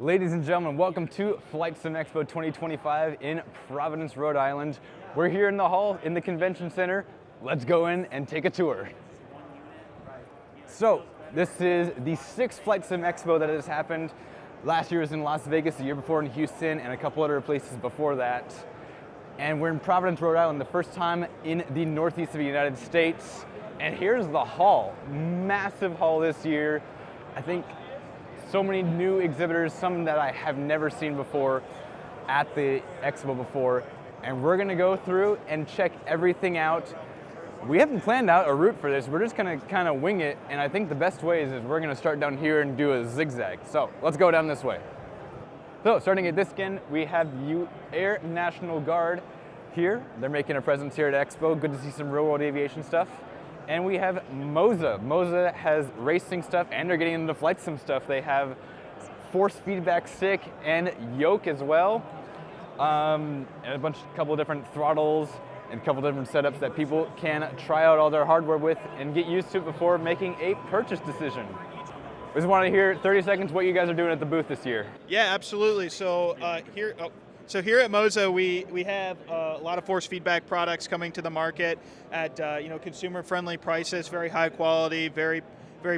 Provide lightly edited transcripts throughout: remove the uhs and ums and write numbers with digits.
Ladies and gentlemen, welcome to FlightSimExpo 2025 in Providence, Rhode Island. We're here in the hall in the convention center. Let's go in and take a tour. So, this is the 6th FlightSimExpo that has happened. Last year was in Las Vegas, the year before in Houston, and a couple other places before that. And we're in Providence, Rhode Island, the first time in the northeast of the United States. And here's the hall. Massive hall this year. I think so many new exhibitors, some that I have never seen before at the expo before. And we're gonna go through and check everything out. We haven't planned out a route for this. We're just gonna kind of wing it. And I think the best way is we're gonna start down here and do a zigzag. So let's go down this way. So starting at this end, we have Air National Guard here. They're making a presence here at Expo. Good to see some real world aviation stuff. And we have Moza. Moza has racing stuff and they're getting into flight sim stuff. They have force feedback stick and yoke as well. And a couple of different throttles and a couple of different setups that people can try out all their hardware with and get used to before making a purchase decision. We just want to hear 30 seconds what you guys are doing at the booth this year. Yeah, absolutely. So here at Moza, we have a lot of force feedback products coming to the market at consumer-friendly prices, very high quality, very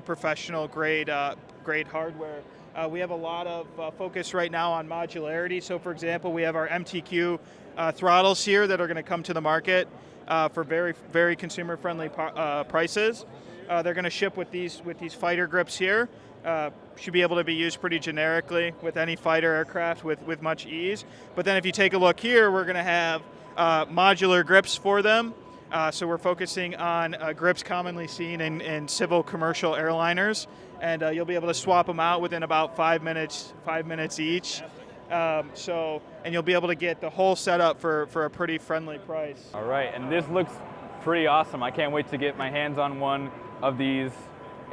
professional grade hardware. We have a lot of focus right now on modularity. So, for example, we have our MTQ throttles here that are going to come to the market for very consumer-friendly prices. They're going to ship with these fighter grips here. Should be able to be used pretty generically with any fighter aircraft with much ease. But then if you take a look here, we're going to have modular grips for them. So we're focusing on grips commonly seen in civil commercial airliners. And you'll be able to swap them out within about 5 minutes each. And you'll be able to get the whole setup for a pretty friendly price. All right, and this looks pretty awesome. I can't wait to get my hands on one of these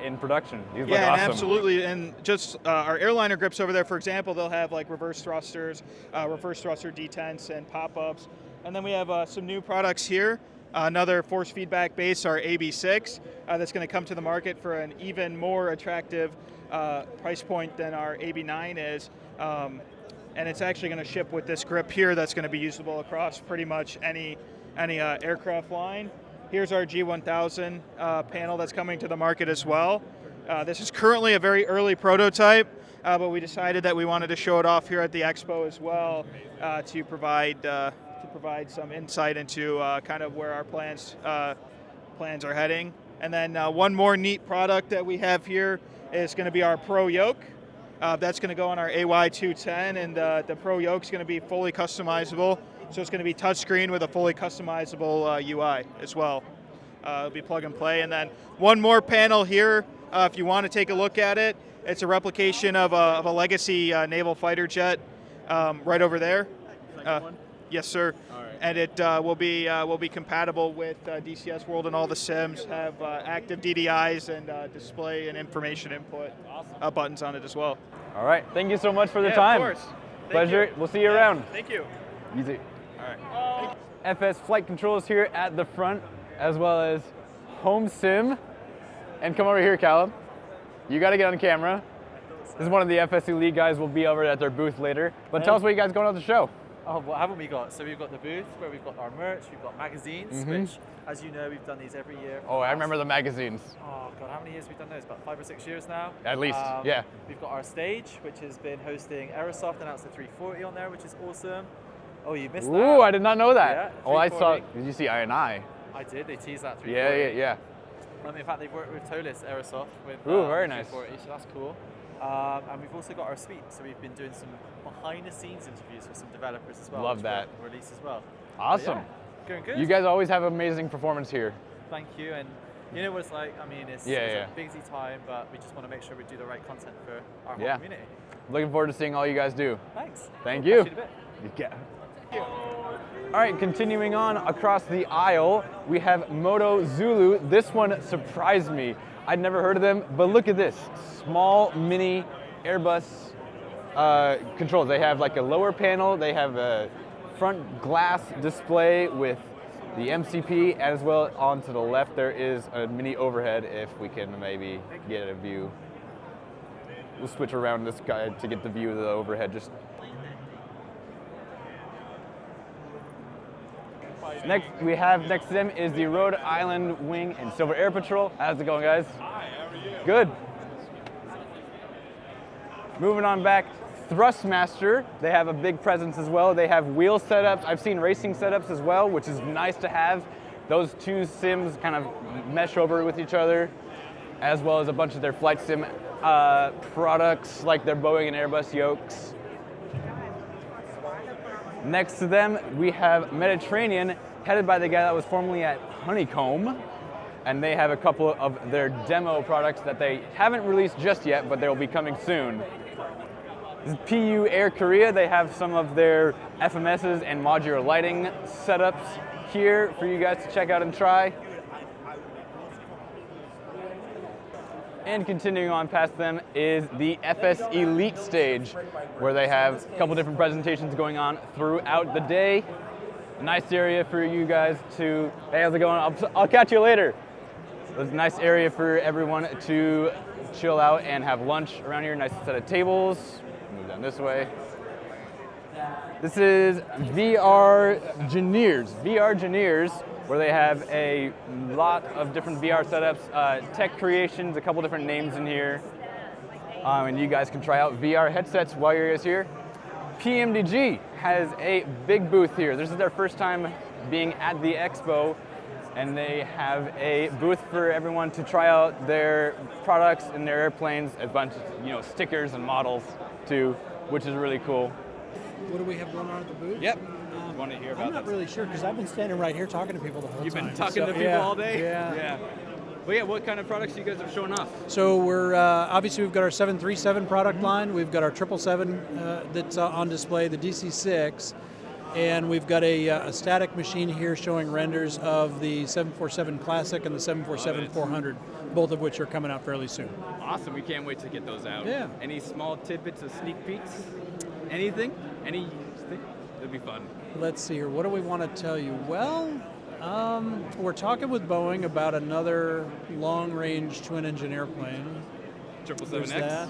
in production. These look awesome. And absolutely. And just our airliner grips over there, for example, they'll have like reverse thrusters, reverse thruster detents and pop-ups. And then we have some new products here. Another force feedback base, our AB6, that's going to come to the market for an even more attractive price point than our AB9 is. And it's actually going to ship with this grip here that's going to be usable across pretty much any aircraft line. Here's our G1000 panel that's coming to the market as well. This is currently a very early prototype, but we decided that we wanted to show it off here at the expo as well to provide some insight into kind of where our plans are heading. And then one more neat product that we have here is going to be our Pro Yoke. That's going to go on our AY210, and the Pro Yoke is going to be fully customizable. So it's going to be touchscreen with a fully customizable UI as well. It'll be plug and play. And then one more panel here, if you want to take a look at it. It's a replication of a legacy naval fighter jet right over there. Yes, sir. All right. And it will be compatible with DCS World and all the sims. Have active DDIs and display and information input buttons on it as well. All right, thank you so much for the time. Of course. Pleasure. We'll see you around. Thank you. Easy. All right. FS Flight Controls here at the front, as well as Home Sim. And come over here, Callum. You got to get on camera. This is one of the FS Elite guys. Will be over at their booth later. But tell us what you guys going on the show. Oh, what haven't we got? So we've got the booth where we've got our merch, we've got magazines, which, as you know, we've done these every year. Oh, I remember the magazines. Oh God, how many years have we done those? About 5 or 6 years now. At least, yeah. We've got our stage, which has been hosting Aerosoft, announced the 340 on there, which is awesome. Oh, you missed that. Ooh, I did not know that. Yeah, oh, I saw. Did you see I&I? I did. They teased that 340. Yeah. In fact, they've worked with Tolis Aerosoft with very nice. 340, so that's cool. And we've also got our suite, so we've been doing some behind-the-scenes interviews with some developers as well. Love that. Release as well. Awesome. Yeah, going good. You guys always have amazing performance here. Thank you, and you know what it's like. I mean, it's a busy time, but we just want to make sure we do the right content for our whole community. Looking forward to seeing all you guys do. Thanks. Thank We'll you. catch you in a bit. Yeah. All right, continuing on across the aisle, we have Moto Zulu. This one surprised me. I'd never heard of them, but look at this. Small, mini Airbus controls. They have like a lower panel. They have a front glass display with the MCP, as well on to the left there is a mini overhead if we can maybe get a view. we'll switch around this guy to get the view of the overhead. Just next, we have next to them is the Rhode Island Wing and Silver Air Patrol. How's it going, guys? Hi, how are you? Good. Moving on back, Thrustmaster. They have a big presence as well. They have wheel setups. I've seen racing setups as well, which is nice to have. Those two sims kind of mesh over with each other, as well as a bunch of their flight sim products, like their Boeing and Airbus yokes. Next to them, we have Mediterranean, headed by the guy that was formerly at Honeycomb. And they have a couple of their demo products that they haven't released just yet, but they'll be coming soon. This is PU Air Korea. They have some of their FMSs and modular lighting setups here for you guys to check out and try. And continuing on past them is the FS Elite stage, where they have a couple different presentations going on throughout the day. A nice area for you guys to, hey, how's it going? I'll catch you later. It's a nice area for everyone to chill out and have lunch around here. Nice set of tables. Move down this way. This is VR Engineers, where they have a lot of different VR setups, tech creations, a couple different names in here. And you guys can try out VR headsets while you're guys here. PMDG has a big booth here. This is their first time being at the expo, and they have a booth for everyone to try out their products and their airplanes, a bunch of stickers and models too, which is really cool. What do we have going on at the booth? Yep. You want to hear about I'm not really sure because I've been standing right here talking to people the whole time. You've been talking to people all day? Yeah. Well, yeah, what kind of products you guys are showing off? So we're, obviously we've got our 737 product line, we've got our 777 that's on display, the DC-6, and we've got a static machine here showing renders of the 747 Classic and the 747-400, both of which are coming out fairly soon. Awesome, we can't wait to get those out. Yeah. Any small tidbits of sneak peeks? Anything? Anything? That'd be fun. Let's see here, what do we want to tell you? Well, we're talking with Boeing about another long-range twin-engine airplane. 777X?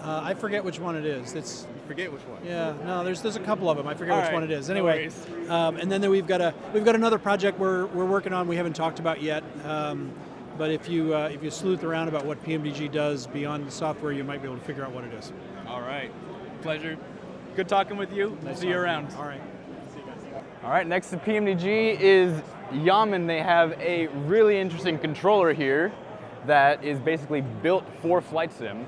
I forget which one it is. Forget which one. Yeah, no, there's a couple of them. I forget which one it is. No Anyway, and then we've got another project we're working on. We haven't talked about yet. But if you sleuth around about what PMDG does beyond the software, you might be able to figure out what it is. All right, pleasure. Good talking with you. Nice See you talking. around. All right. All right, next to PMDG is Yaman. They have a really interesting controller here that is basically built for flight sim.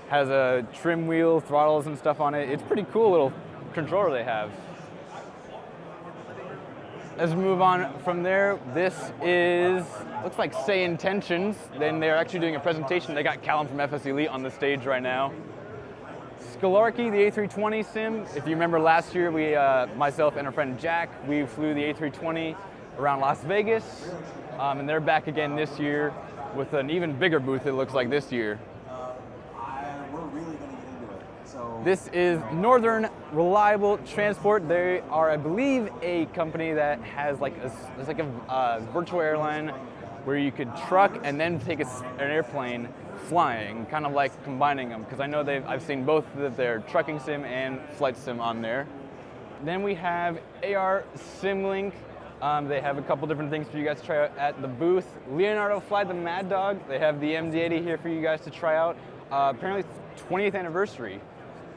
Has a trim wheel, throttles and stuff on it. It's a pretty cool little controller they have. Let's move on from there. This looks like Say Intentions. Then they're actually doing a presentation. They got Callum from FS Elite on the stage right now. Scalarchy, the A320 sim. If you remember last year, myself and our friend Jack, we flew the A320 around Las Vegas. And they're back again this year with an even bigger booth, it looks like, this year. We're really going to get into it. So This is Northern Reliable Transport. They are, I believe, a company that has it's like a virtual airline where you could truck and then take an airplane flying, kind of like combining them, because I know I've seen both their trucking sim and flight sim on there. Then we have AR SimLink. They have a couple different things for you guys to try out at the booth. Leonardo Fly the Mad Dog. They have the MD-80 here for you guys to try out. Apparently it's 20th anniversary,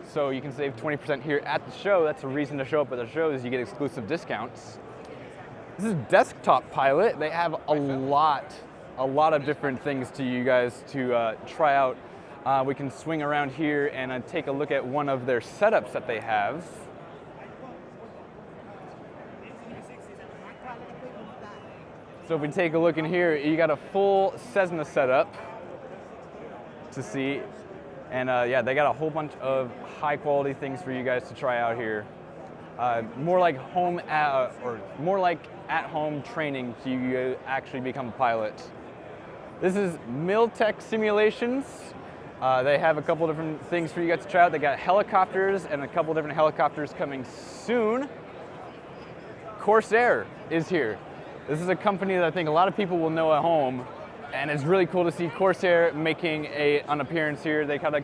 so you can save 20% here at the show. That's a reason to show up at the show, is you get exclusive discounts. This is Desktop Pilot. They have a lot of different things to you guys to try out. We can swing around here and take a look at one of their setups that they have. So if we take a look in here, you got a full Cessna setup to see. And yeah, they got a whole bunch of high quality things for you guys to try out here. More like at-home training to actually become a pilot. This is Miltech Simulations. They have a couple different things for you guys to try out. They got helicopters and a couple different helicopters coming soon. Corsair is here. This is a company that I think a lot of people will know at home. And it's really cool to see Corsair making an appearance here. They got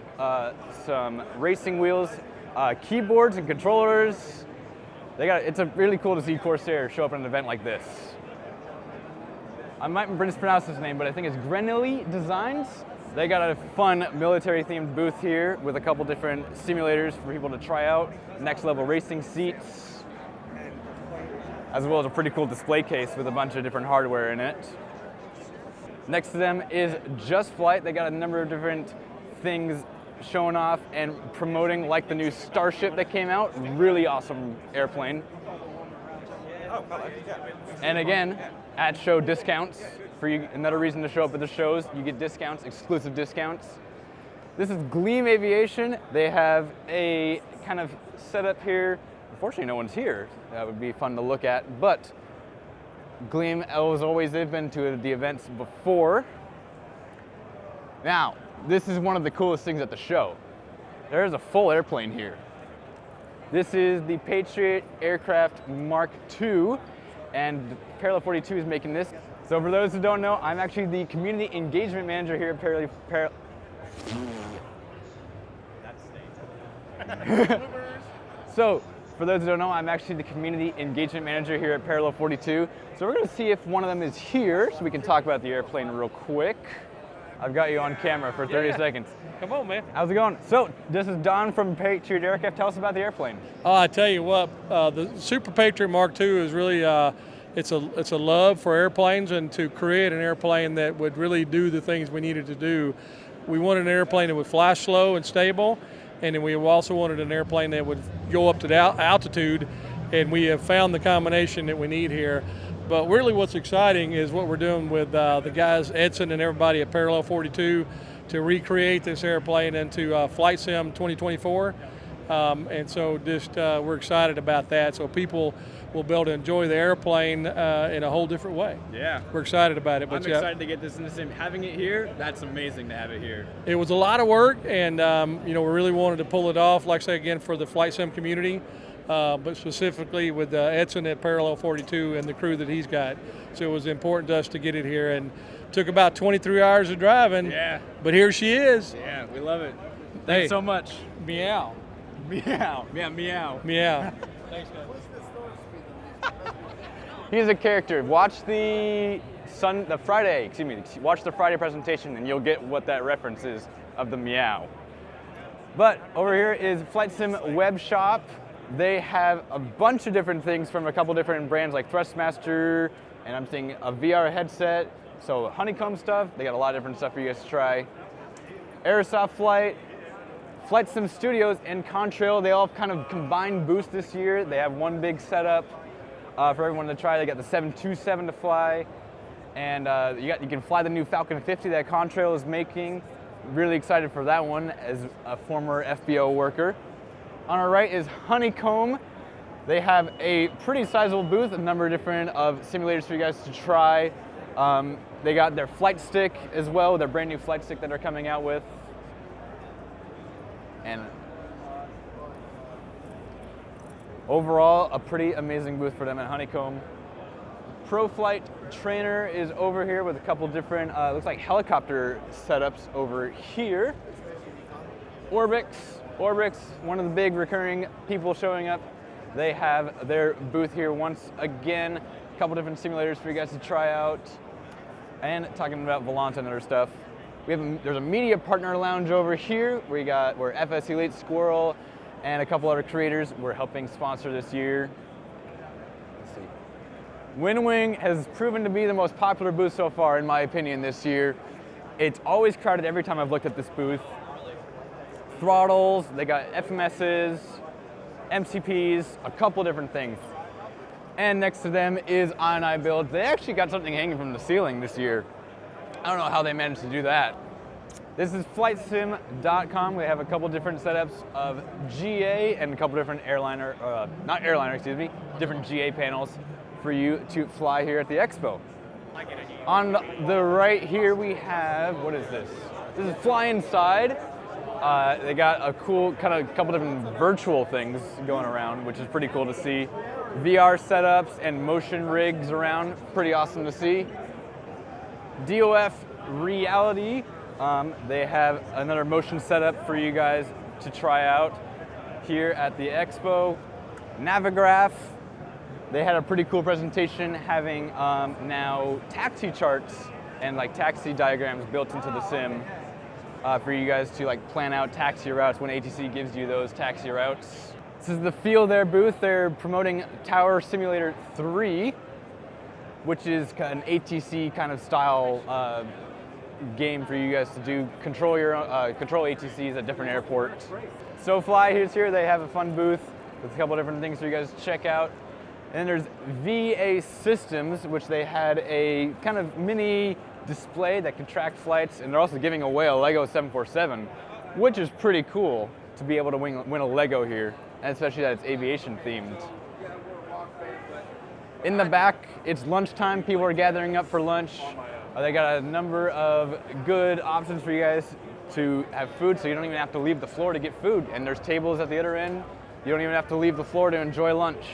some racing wheels, keyboards and controllers. It's really cool to see Corsair show up at an event like this. I might mispronounce his name, but I think it's Grenelli Designs. They got a fun military-themed booth here with a couple different simulators for people to try out, next level racing seats, as well as a pretty cool display case with a bunch of different hardware in it. Next to them is Just Flight. They got a number of different things showing off and promoting, like the new Starship that came out. Really awesome airplane. And again, at show discounts. For you, another reason to show up at the shows, you get discounts, exclusive discounts. This is Gleam Aviation. They have a kind of setup here. Unfortunately, no one's here. That would be fun to look at, but Gleam, as always, they've been to the events before. Now, this is one of the coolest things at the show. There's a full airplane here. This is the Patriot Aircraft Mark II, and Parallel 42 is making this. So for those who don't know, I'm actually the community engagement manager here at So for those who don't know, I'm actually the community engagement manager here at Parallel 42. So we're gonna see if one of them is here so we can talk about the airplane real quick. I've got you on camera for 30 seconds. Come on, man. How's it going? So this is Don from Patriot Aircraft. Tell us about the airplane. Oh, I tell you what, the Super Patriot Mark II is really, it's a love for airplanes, and to create an airplane that would really do the things we needed to do. We wanted an airplane that would fly slow and stable, and then we also wanted an airplane that would go up to altitude, and we have found the combination that we need here. But really what's exciting is what we're doing with the guys, Edson and everybody at Parallel 42, to recreate this airplane into FlightSim 2024. And so just we're excited about that. So people will be able to enjoy the airplane in a whole different way. Yeah. We're excited about it. But I'm excited to get this in the sim. Having it here, that's amazing to have it here. It was a lot of work, and we really wanted to pull it off, like I say again, for the flight sim community, but specifically with Edson at Parallel 42 and the crew that he's got. So it was important to us to get it here, and took about 23 hours of driving. Yeah. But here she is. Yeah, we love it. Thanks so much. Meow. Meow. Yeah, meow. Meow. Thanks, guys. He's a character. Watch the Friday presentation and you'll get what that reference is of the meow. But over here is FlightSim Web Shop. They have a bunch of different things from a couple different brands like Thrustmaster, and I'm seeing a VR headset, so honeycomb stuff. They got a lot of different stuff for you guys to try. Airsoft Flight, FlightSim Studios, and Contrail, they all have kind of combined booths this year. They have one big setup for everyone to try. They got the 727 to fly, and you can fly the new Falcon 50 that Contrail is making. Really excited for that one as a former FBO worker. On our right is Honeycomb. They have a pretty sizable booth, a number of different simulators for you guys to try. They got their flight stick as well, their brand new flight stick that they're coming out with. And overall, a pretty amazing booth for them at Honeycomb. ProFlight Trainer is over here with a couple different, looks like helicopter setups over here. Orbix, one of the big recurring people showing up. They have their booth here once again. A couple different simulators for you guys to try out. And talking about Volanta and other stuff. There's a media partner lounge over here. Where FS Elite, Squirrel, and a couple other creators we're helping sponsor this year. Let's see. WinWing has proven to be the most popular booth so far, in my opinion, this year. It's always crowded every time I've looked at this booth. Throttles, they got FMSs, MCPs, a couple different things. And next to them is INI Builds. They actually got something hanging from the ceiling this year. I don't know how they managed to do that. This is FlightSim.com. We have a couple different setups of GA and a couple different different GA panels for you to fly here at the Expo. On the right here we have, what is this? This is Fly Inside. They got a cool couple different virtual things going around, which is pretty cool to see. VR setups and motion rigs around, pretty awesome to see. DOF reality. They have another motion setup for you guys to try out here at the Expo. Navigraph, they had a pretty cool presentation having now taxi charts and like taxi diagrams built into the sim for you guys to like plan out taxi routes when ATC gives you those taxi routes. This is the Feel There booth. They're promoting Tower Simulator 3, which is an ATC kind of style game for you guys to do. Control ATCs at different airports. SoFly is here. They have a fun booth with a couple different things for you guys to check out. And then there's VA Systems, which they had a kind of mini display that can track flights, and they're also giving away a Lego 747, which is pretty cool to be able to win a Lego here, and especially that it's aviation themed. In the back, it's lunchtime. People are gathering up for lunch. They got a number of good options for you guys to have food, so you don't even have to leave the floor to get food. And there's tables at the other end. You don't even have to leave the floor to enjoy lunch.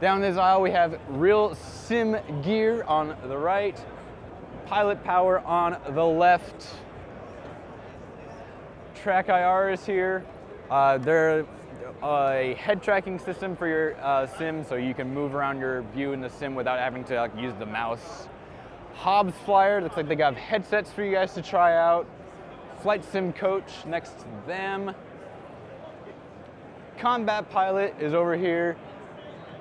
Down this aisle, we have real sim gear on the right, Pilot Power on the left. Track IR is here. They're a head tracking system for your sim, so you can move around your view in the sim without having to use the mouse. Hobbs Flyer, looks like they got headsets for you guys to try out. Flight Sim Coach next to them. Combat Pilot is over here.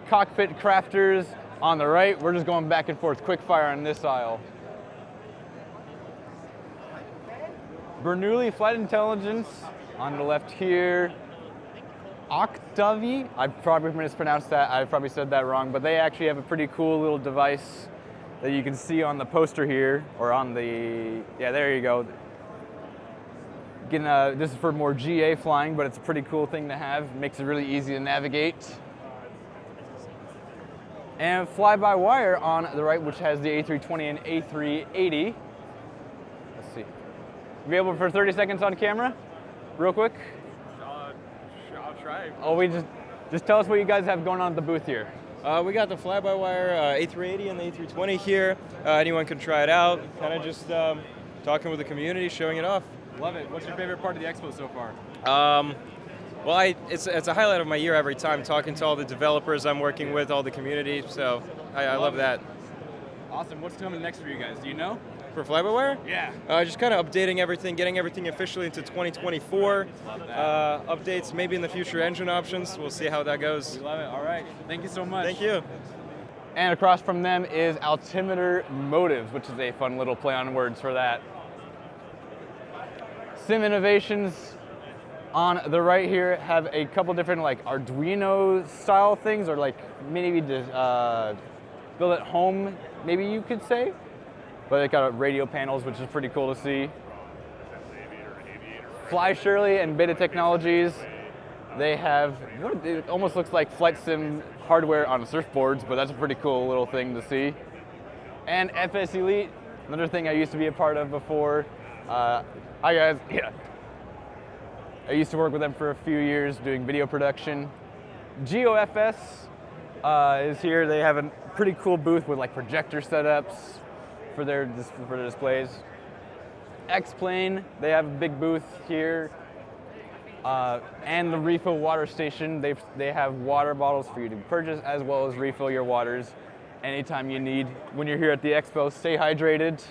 Cockpit Crafters on the right. We're just going back and forth quick fire on this aisle. Bernoulli Flight Intelligence on the left here. Octavi, I probably mispronounced that, I probably said that wrong, but they actually have a pretty cool little device that you can see on the poster here, or on the, yeah, there you go. This is for more GA flying, but it's a pretty cool thing to have. Makes it really easy to navigate. And fly-by-wire on the right, which has the A320 and A380. Let's see. Be able for 30 seconds on camera, real quick. I'll try. Oh, just tell us what you guys have going on at the booth here. We got the fly-by-wire A380 and the A320 here. Anyone can try it out. Kind of just talking with the community, showing it off. Love it. What's your favorite part of the expo so far? Well, it's a highlight of my year every time, talking to all the developers I'm working with, all the community. So I love that. Awesome. What's coming next for you guys? Do you know? For fly-by-wire? Yeah. Just kind of updating everything, getting everything officially into 2024. Updates, maybe in the future engine options. We'll see how that goes. We love it. All right. Thank you so much. Thank you. And across from them is Altimeter Motives, which is a fun little play on words for that. Sim Innovations on the right here have a couple different like Arduino style things, or like maybe just build at home, maybe you could say. But they got radio panels, which is pretty cool to see. Fly Shirley and Beta Technologies, they have, it almost looks like flight sim hardware on surfboards, but that's a pretty cool little thing to see. And FS Elite, another thing I used to be a part of before. Hi guys, yeah. I used to work with them for a few years doing video production. GeoFS is here. They have a pretty cool booth with like projector setups for their displays. X-Plane, they have a big booth here. And the refill water station, they have water bottles for you to purchase, as well as refill your waters anytime you need. When you're here at the expo, stay hydrated.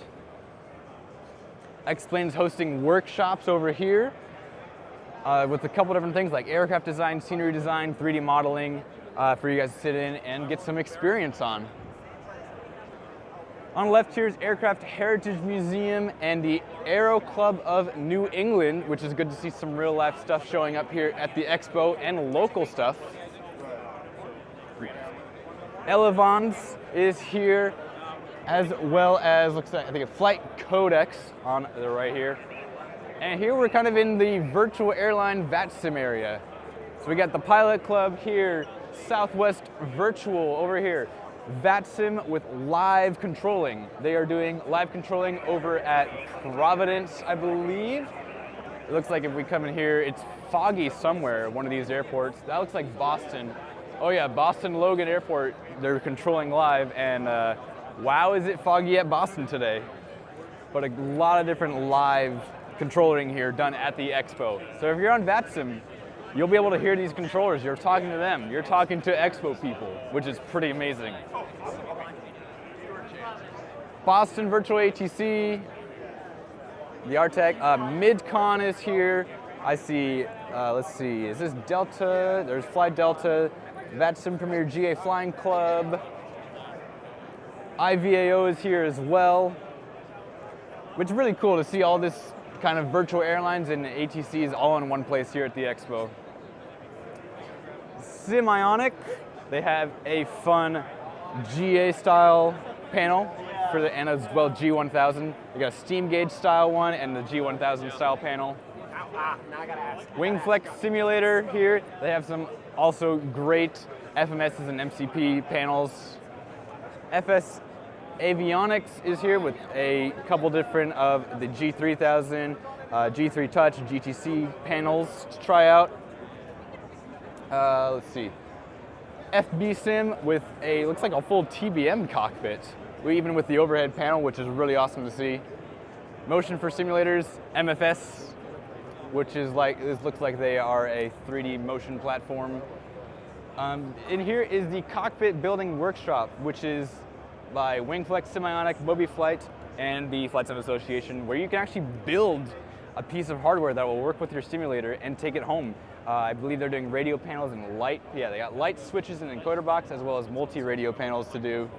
X-Plane's hosting workshops over here with a couple different things like aircraft design, scenery design, 3D modeling for you guys to sit in and get some experience on. On the left here is Aircraft Heritage Museum and the Aero Club of New England, which is good to see some real life stuff showing up here at the expo and local stuff. Elevons is here, as well as, looks like, I think a Flight Codex on the right here. And here we're kind of in the virtual airline VATSIM area. So we got the Pilot Club here, Southwest Virtual over here. VATSIM with live controlling. They are doing live controlling over at Providence, I believe. It looks like if we come in here, it's foggy somewhere, one of these airports. That looks like Boston. Oh yeah, Boston Logan Airport, they're controlling live, and Wow, is it foggy at Boston today? But a lot of different live controlling here done at the expo. So if you're on VATSIM, you'll be able to hear these controllers. You're talking to them. You're talking to expo people, which is pretty amazing. Boston Virtual ATC, the RTEC, MidCon is here. I see, let's see, is this Delta? There's Fly Delta, VATSIM Premier GA Flying Club. IVAO is here as well, which is really cool to see all this kind of virtual airlines and ATCs all in one place here at the expo. Simionic, they have a fun GA style panel for the, and as well G1000. They got a steam gauge style one and the G1000 style panel. WingFlex simulator here. They have some also great FMSs and MCP panels. FS Avionics is here with a couple different of the G3000, G3 Touch, GTC panels to try out. Let's see. FB Sim with a, looks like a full TBM cockpit, even with the overhead panel, which is really awesome to see. Motion for Simulators, MFS, which is like, this looks like they are a 3D motion platform. In here is the Cockpit Building Workshop, which is by WingFlex, Simionic, MobiFlight, and the Flight Sim Association, where you can actually build a piece of hardware that will work with your simulator and take it home. I believe they're doing radio panels and light, yeah, they got light switches and encoder box as well as multi-radio panels to do.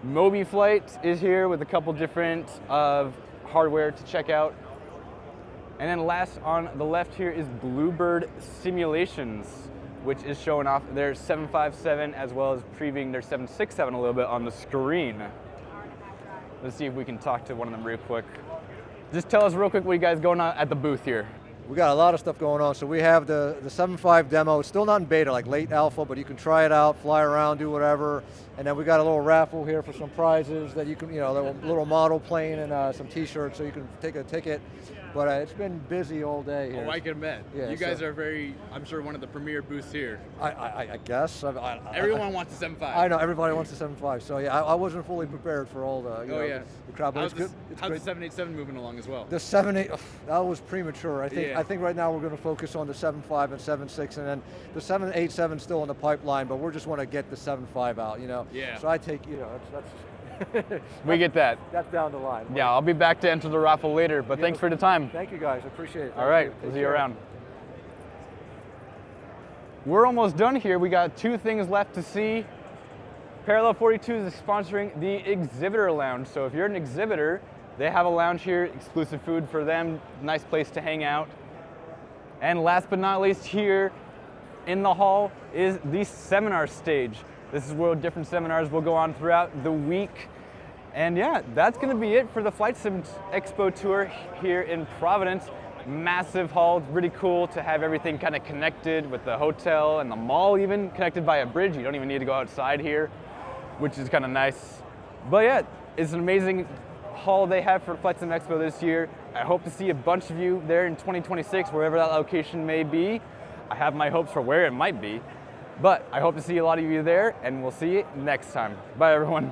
MobiFlight is here with a couple different hardware to check out. And then last on the left here is Bluebird Simulations, which is showing off their 757 as well as previewing their 767 a little bit on the screen. Let's see if we can talk to one of them real quick. Just tell us real quick what you guys going on at the booth here. We got a lot of stuff going on. So we have the 7.5 demo. It's still not in beta, like late alpha, but you can try it out, fly around, do whatever. And then we got a little raffle here for some prizes that you can, you know, a little model plane and some t-shirts so you can take a ticket. But it's been busy all day here. Oh, I can bet. Yeah, you guys are very, I'm sure, one of the premier booths here. I guess. Everyone wants the 7.5. I know, everybody wants the 7.5. So yeah, I wasn't fully prepared for all the, the crowd, but it's good. How's the 787 moving along as well? The 7.8, that was premature. I think right now we're going to focus on the 7.5 and 7.6, and then the 7.87 still in the pipeline, but we just want to get the 7.5 out, you know. Yeah. So I take, you know, that's we get that. That's down the line. Yeah, I'll be back to enter the raffle later, but thanks for the time. Thank you guys, I appreciate it. All right, we'll see you around. We're almost done here. We got two things left to see. Parallel 42 is sponsoring the Exhibitor Lounge. So if you're an exhibitor, they have a lounge here, exclusive food for them, nice place to hang out. And last but not least, here in the hall is the seminar stage. This is where different seminars will go on throughout the week. And yeah, that's gonna be it for the FlightSimExpo tour here in Providence. Massive hall, it's really cool to have everything kind of connected with the hotel and the mall even, connected by a bridge. You don't even need to go outside here, which is kind of nice. But yeah, it's an amazing hall they have for FlightSimExpo this year. I hope to see a bunch of you there in 2026, wherever that location may be. I have my hopes for where it might be. But I hope to see a lot of you there, and we'll see you next time. Bye, everyone.